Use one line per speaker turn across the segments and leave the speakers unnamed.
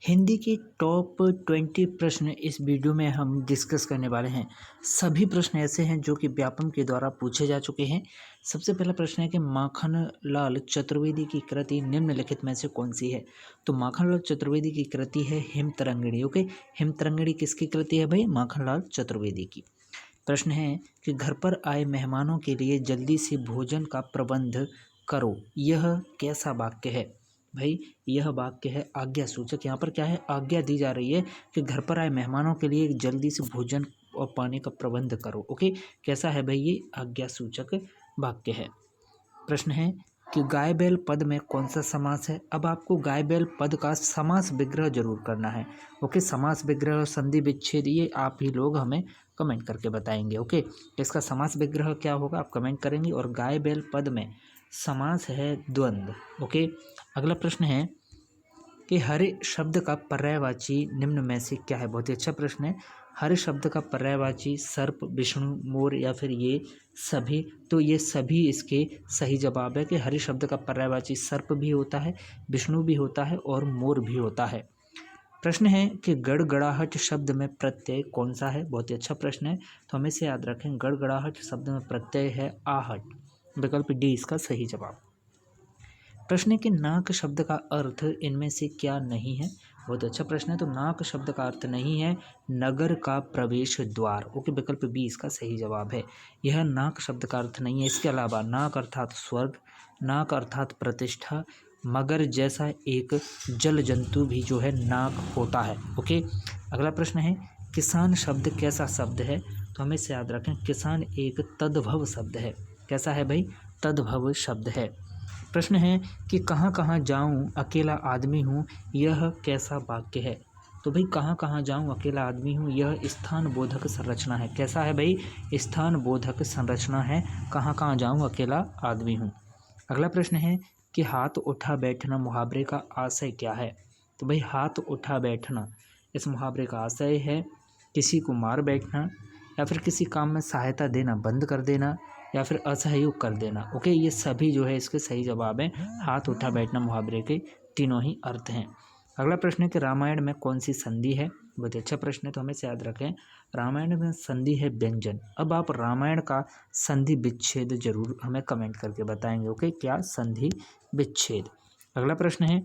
हिंदी के टॉप 20 प्रश्न इस वीडियो में हम डिस्कस करने वाले हैं। सभी प्रश्न ऐसे हैं जो कि व्यापम के द्वारा पूछे जा चुके हैं। सबसे पहला प्रश्न है कि माखनलाल चतुर्वेदी की कृति निम्नलिखित में से कौन सी है। तो माखनलाल चतुर्वेदी की कृति है हिमतरंगिणी। ओके, हिमतरंगिणी किसकी कृति है भाई? माखनलाल चतुर्वेदी की। प्रश्न है कि घर पर आए मेहमानों के लिए जल्दी से भोजन का प्रबंध करो, यह कैसा वाक्य है भाई? यह वाक्य है आज्ञा सूचक। यहाँ पर क्या है? आज्ञा दी जा रही है कि घर पर आए मेहमानों के लिए जल्दी से भोजन और पानी का प्रबंध करो। ओके, कैसा है भाई? ये आज्ञा सूचक वाक्य है। प्रश्न है कि गाय बैल पद में कौन सा समास है। अब आपको गाय बैल पद का समास विग्रह जरूर करना है। ओके, समास विग्रह, संधि विच्छेद, ये आप ही लोग हमें कमेंट करके बताएंगे। ओके, इसका समास विग्रह क्या होगा आप कमेंट करेंगे। और गाय बैल पद में समास है द्वंद्व। ओके, अगला प्रश्न है कि हरे शब्द का पर्यायवाची निम्न में से क्या है। बहुत ही अच्छा प्रश्न है। हरे शब्द का पर्यायवाची सर्प, विष्णु, मोर या फिर ये सभी। तो ये सभी इसके सही जवाब है कि हरे शब्द का पर्यायवाची सर्प भी होता है, विष्णु भी होता है और मोर भी होता है। प्रश्न है कि गड़गड़ाहट शब्द में प्रत्यय कौन सा है। बहुत ही अच्छा प्रश्न है, तो हमें से याद रखें गड़गड़ाहट शब्द में प्रत्यय है आहट। विकल्प डी इसका सही जवाब। प्रश्न है कि नाक शब्द का अर्थ इनमें से क्या नहीं है। बहुत अच्छा प्रश्न है। तो नाक शब्द का अर्थ नहीं है नगर का प्रवेश द्वार। ओके, विकल्प बी इसका सही जवाब है। यह नाक शब्द का अर्थ नहीं है। इसके अलावा नाक अर्थात स्वर्ग, नाक अर्थात प्रतिष्ठा, मगर जैसा एक जल जंतु भी जो है नाक होता है। ओके, अगला प्रश्न है किसान शब्द कैसा शब्द है। तो हमें से याद रखें किसान एक तद्भव शब्द है। कैसा है भाई? तद्भव शब्द है। प्रश्न है कि कहाँ कहाँ जाऊँ अकेला आदमी हूँ, यह कैसा वाक्य है। तो भाई कहाँ कहाँ जाऊँ अकेला आदमी हूँ, यह स्थान बोधक संरचना है। कैसा है भाई? स्थान बोधक संरचना है। कहाँ कहाँ जाऊँ अकेला आदमी हूँ। अगला प्रश्न है कि हाथ उठा बैठना मुहावरे का आशय क्या है। तो भाई हाथ उठा बैठना इस मुहावरे का आशय है किसी को मार बैठना, या फिर किसी काम में सहायता देना बंद कर देना, या फिर असहयोग कर देना। ओके, ये सभी जो है इसके सही जवाब हैं। हाथ उठा बैठना मुहावरे के तीनों ही अर्थ हैं। अगला प्रश्न है कि रामायण में कौन सी संधि है। बहुत अच्छा प्रश्न है, तो हमें से याद रखें रामायण में संधि है व्यंजन। अब आप रामायण का संधि विच्छेद जरूर हमें कमेंट करके बताएंगे। ओके, क्या संधि विच्छेद। अगला प्रश्न है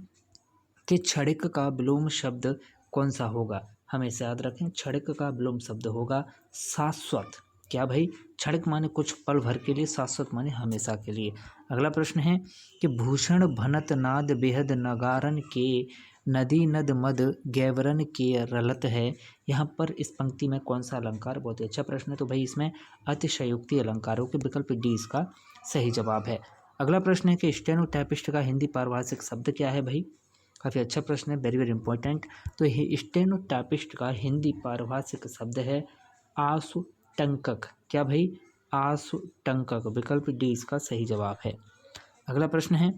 कि क्षणिक का विलोम शब्द कौन सा होगा। हमेशा याद रखें क्षणिक का विलोम शब्द होगा शाश्वत। क्या भाई? क्षणिक माने कुछ पल भर के लिए, शाश्वत माने हमेशा के लिए। अगला प्रश्न है कि भूषण भनत नाद बेहद नगारन के नदी नद मद गैवरन के रलत है। यहाँ पर इस पंक्ति में कौन सा अलंकार। बहुत ही अच्छा प्रश्न है। तो भाई इसमें अतिशयोक्ति अलंकारों के विकल्प डी इसका सही जवाब है। अगला प्रश्न है कि स्टेनोटाइपिस्ट का हिंदी पारिभाषिक शब्द क्या है भाई। काफ़ी अच्छा प्रश्न है, वेरी वेरी इंपॉर्टेंट। तो ये स्टेनोटाइपिस्ट का हिंदी पारिभाषिक शब्द है आशुटंकक। क्या भाई? आशुटंकक। विकल्प डी इसका सही जवाब है। अगला प्रश्न है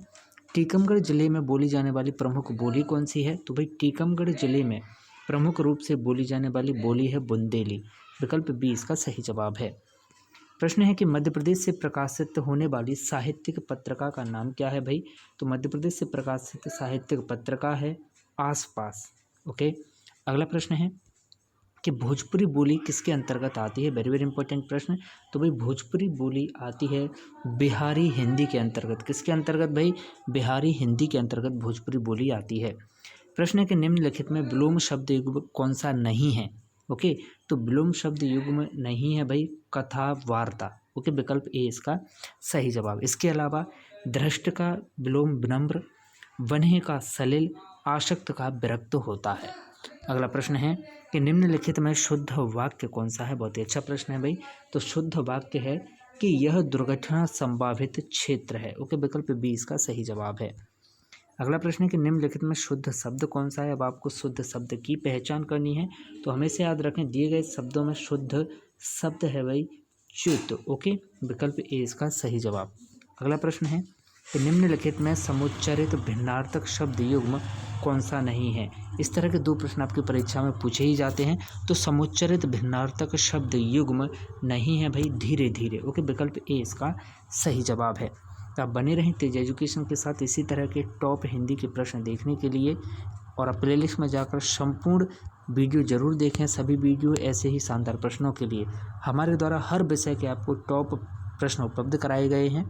टीकमगढ़ जिले में बोली जाने वाली प्रमुख बोली कौन सी है। तो भाई टीकमगढ़ जिले में प्रमुख रूप से बोली जाने वाली बोली है बुंदेली। विकल्प बी इसका सही जवाब है। प्रश्न है कि मध्य प्रदेश से प्रकाशित होने वाली साहित्यिक पत्रिका का नाम क्या है भाई। तो मध्य प्रदेश से प्रकाशित साहित्यिक पत्रिका है आसपास। ओके, अगला प्रश्न है कि भोजपुरी बोली किसके अंतर्गत आती है। वेरी वेरी इंपॉर्टेंट प्रश्न। तो भाई भोजपुरी बोली आती है बिहारी हिंदी के अंतर्गत। किसके अंतर्गत भाई? बिहारी हिंदी के अंतर्गत भोजपुरी बोली आती है। प्रश्न है कि निम्नलिखित में विलोम शब्द युग्म कौन सा नहीं है। ओके, तो विलोम शब्द युग्म नहीं है भाई कथा वार्ता। ओके, विकल्प ए इसका सही जवाब। इसके अलावा धृष्ट का विलोम विनम्र, वन्य का सलिल, आसक्त का विरक्त होता है। अगला प्रश्न है कि निम्नलिखित में शुद्ध वाक्य कौन सा है। बहुत ही अच्छा प्रश्न है भाई। तो शुद्ध वाक्य है कि यह दुर्घटना संभावित क्षेत्र है। ओके, विकल्प बी इसका सही जवाब है। अगला प्रश्न है कि निम्नलिखित में शुद्ध शब्द कौन सा है। अब आपको शुद्ध शब्द की पहचान करनी है, तो हमेशा याद रखें दिए गए शब्दों में शुद्ध शब्द है भाई च्युत। ओके, विकल्प ए इसका सही जवाब। अगला प्रश्न है कि निम्नलिखित में समुच्चरित भिन्नार्थक शब्द युग्म कौन सा नहीं है। इस तरह के दो प्रश्न आपकी परीक्षा में पूछे ही जाते हैं। तो समुच्चरित भिन्नार्थक शब्द युग्म नहीं है भाई धीरे धीरे। ओके, विकल्प ए इसका सही जवाब है। तो आप बने रहें तेज एजुकेशन के साथ इसी तरह के टॉप हिंदी के प्रश्न देखने के लिए। और आप प्लेलिस्ट में जाकर संपूर्ण वीडियो ज़रूर देखें। सभी वीडियो ऐसे ही शानदार प्रश्नों के लिए हमारे द्वारा हर विषय के आपको टॉप प्रश्न उपलब्ध कराए गए हैं।